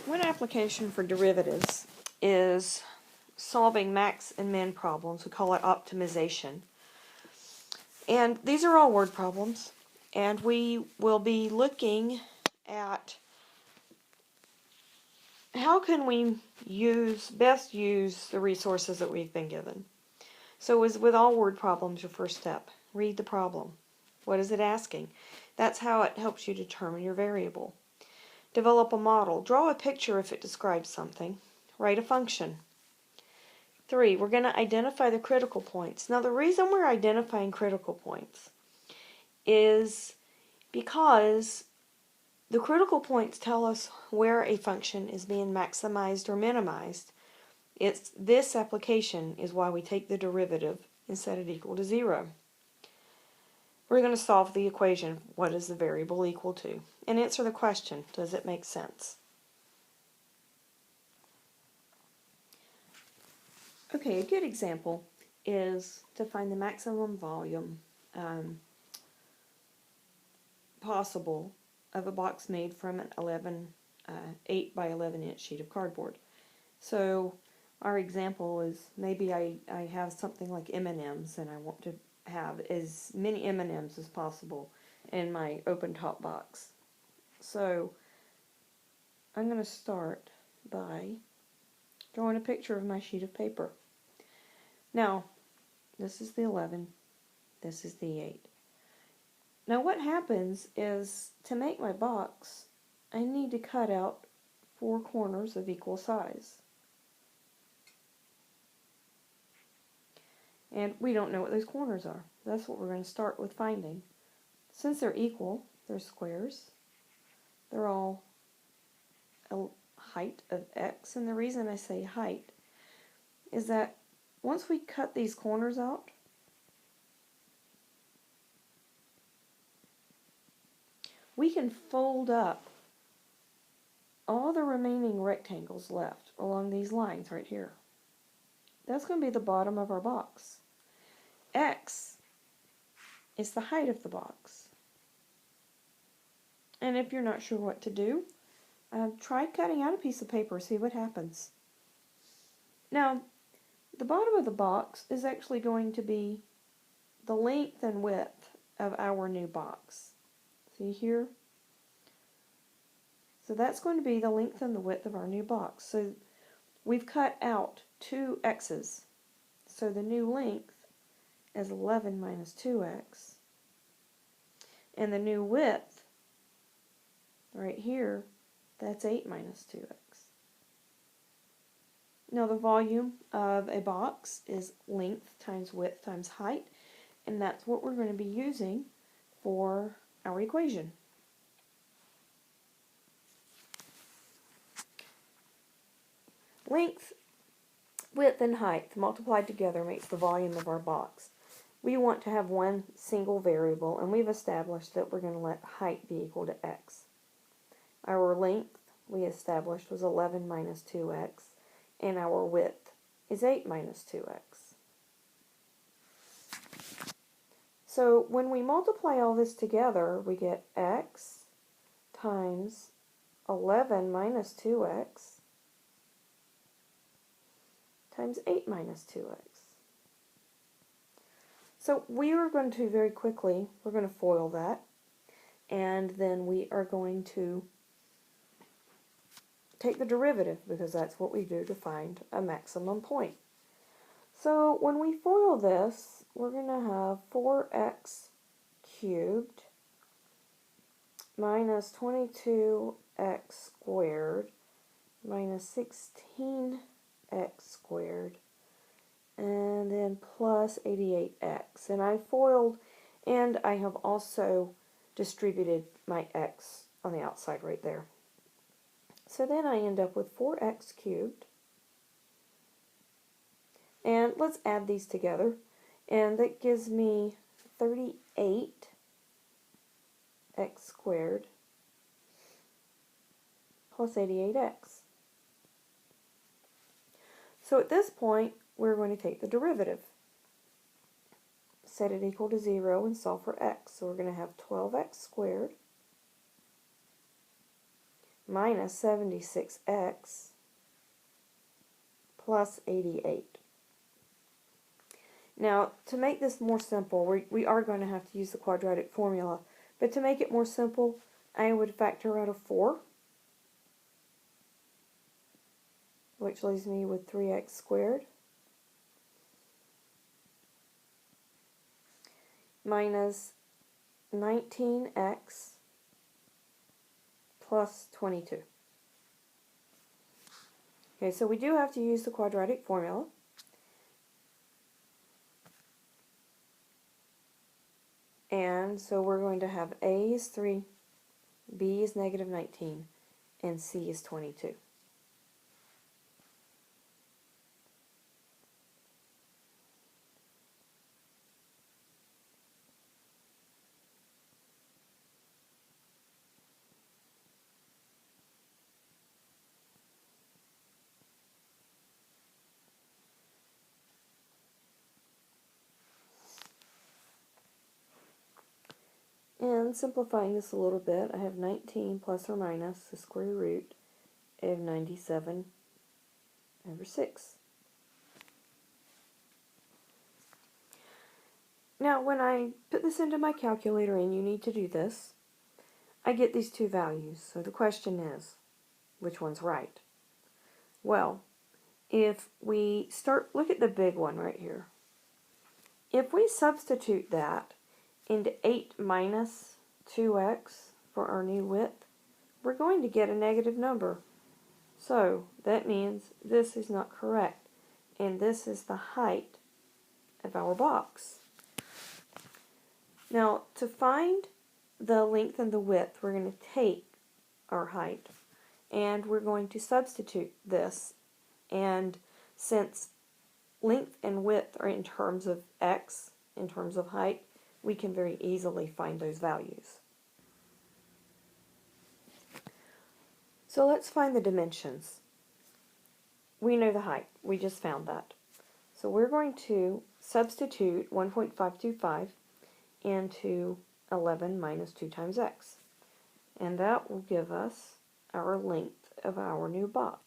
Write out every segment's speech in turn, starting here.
One application for derivatives is solving max and min problems. We call it optimization. And these are all word problems. And we will be looking at how can we best use the resources that we've been given. So as with all word problems, your first step, read the problem. What is it asking? That's how it helps you determine your variable. Develop a model. Draw a picture if it describes something. Write a function. 3, we're going to identify the critical points. Now the reason we're identifying critical points is because the critical points tell us where a function is being maximized or minimized. This application is why we take the derivative and set it equal to 0. We're going to solve the equation, what is the variable equal to? And answer the question, does it make sense? Okay, a good example is to find the maximum volume possible of a box made from an 8 by 11 inch sheet of cardboard. So our example is maybe I have something like M&Ms and I want to have as many M&Ms as possible in my open top box. So I'm going to start by drawing a picture of my sheet of paper. Now, this is the 11, this is the 8. Now what happens is, to make my box, I need to cut out 4 corners of equal size. And we don't know what those corners are. That's what we're going to start with finding. Since they're equal, they're squares. They're all a height of x. And the reason I say height is that once we cut these corners out, we can fold up all the remaining rectangles left along these lines right here. That's going to be the bottom of our box. X is the height of the box. And if you're not sure what to do, try cutting out a piece of paper, see what happens. Now, the bottom of the box is actually going to be the length and width of our new box. See here? So that's going to be the length and the width of our new box. So we've cut out 2 x's. So the new length is 11 minus 2x. And the new width, right here, that's 8 minus 2x. Now the volume of a box is length times width times height, and that's what we're going to be using for our equation. Length, width, and height multiplied together makes the volume of our box. We want to have one single variable, and we've established that we're going to let height be equal to x. Our length, we established, was 11 minus 2x, and our width is 8 minus 2x. So when we multiply all this together, we get x times 11 minus 2x times 8 minus 2x. So we are going to very quickly, we're going to FOIL that, and then we are going to take the derivative, because that's what we do to find a maximum point. So when we FOIL this, we're going to have 4x cubed minus 22x squared minus 16x squared, and then plus 88x. And I FOILed, and I have also distributed my x on the outside right there. So then I end up with 4x cubed, and let's add these together, and that gives me 38x squared plus 88x. So at this point, we're going to take the derivative, set it equal to 0, and solve for x. So we're going to have 12x squared minus 76x plus 88. Now, to make this more simple, we are going to have to use the quadratic formula, but to make it more simple, I would factor out a 4, which leaves me with 3x squared, minus 19x plus 22. Okay, so we do have to use the quadratic formula. And so we're going to have A is 3, B is negative 19, and C is 22. And simplifying this a little bit, I have 19 plus or minus the square root of 97 over 6. Now, when I put this into my calculator, and you need to do this, I get these two values. So the question is, which one's right? Well, if we look at the big one right here. If we substitute that into 8 minus 2x for our new width, we're going to get a negative number. So that means this is not correct, and this is the height of our box. Now, to find the length and the width, we're going to take our height, and we're going to substitute this. And since length and width are in terms of x, in terms of height, we can very easily find those values. So let's find the dimensions. We know the height. We just found that. So we're going to substitute 1.525 into 11 minus 2 times x. And that will give us our length of our new box.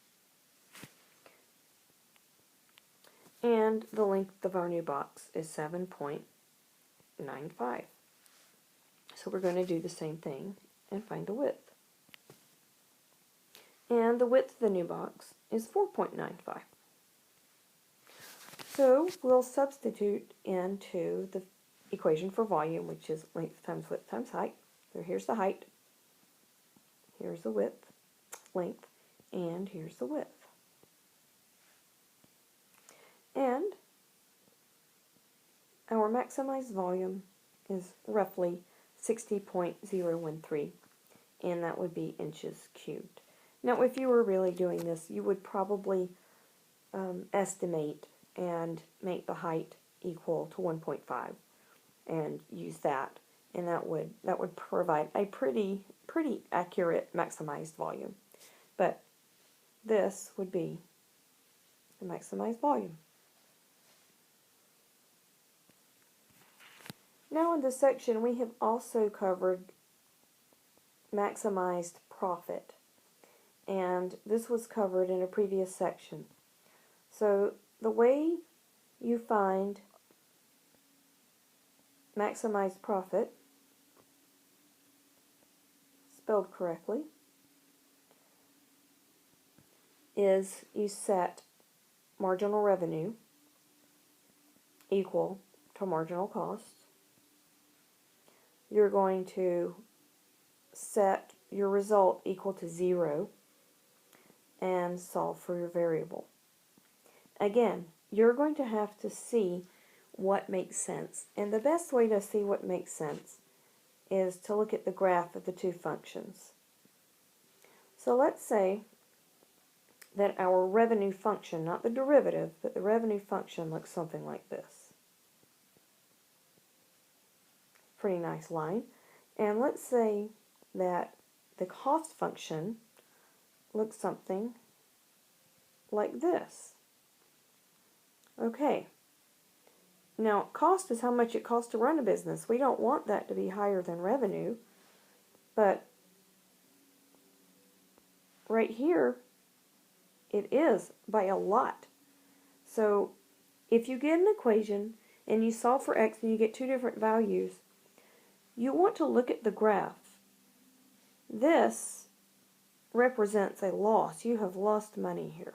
And the length of our new box is 7.95. So we're going to do the same thing and find the width. And the width of the new box is 4.95. So we'll substitute into the equation for volume, which is length times width times height. So here's the height, here's the width, length, and here's the width. And our maximized volume is roughly 60.013, and that would be inches cubed. Now, if you were really doing this, you would probably estimate and make the height equal to 1.5 and use that, and that would provide a pretty accurate maximized volume. But this would be the maximized volume. Now in this section we have also covered maximized profit, and this was covered in a previous section. So the way you find maximized profit, spelled correctly, is you set marginal revenue equal to marginal cost. You're going to set your result equal to 0 and solve for your variable. Again, you're going to have to see what makes sense. And the best way to see what makes sense is to look at the graph of the two functions. So let's say that our revenue function, not the derivative, but the revenue function looks something like this. Pretty nice line. And let's say that the cost function looks something like this. Okay. Now, cost is how much it costs to run a business. We don't want that to be higher than revenue, but right here, it is by a lot. So if you get an equation and you solve for x and you get two different values, you want to look at the graph. This represents a loss. You have lost money here.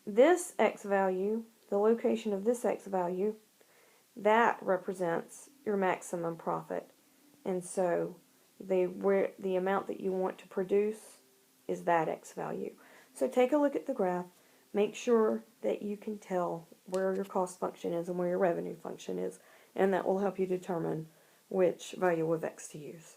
This x value, the location of this x value, that represents your maximum profit. And so the amount that you want to produce is that x value. So take a look at the graph. Make sure that you can tell where your cost function is and where your revenue function is, and that will help you determine which value of x to use.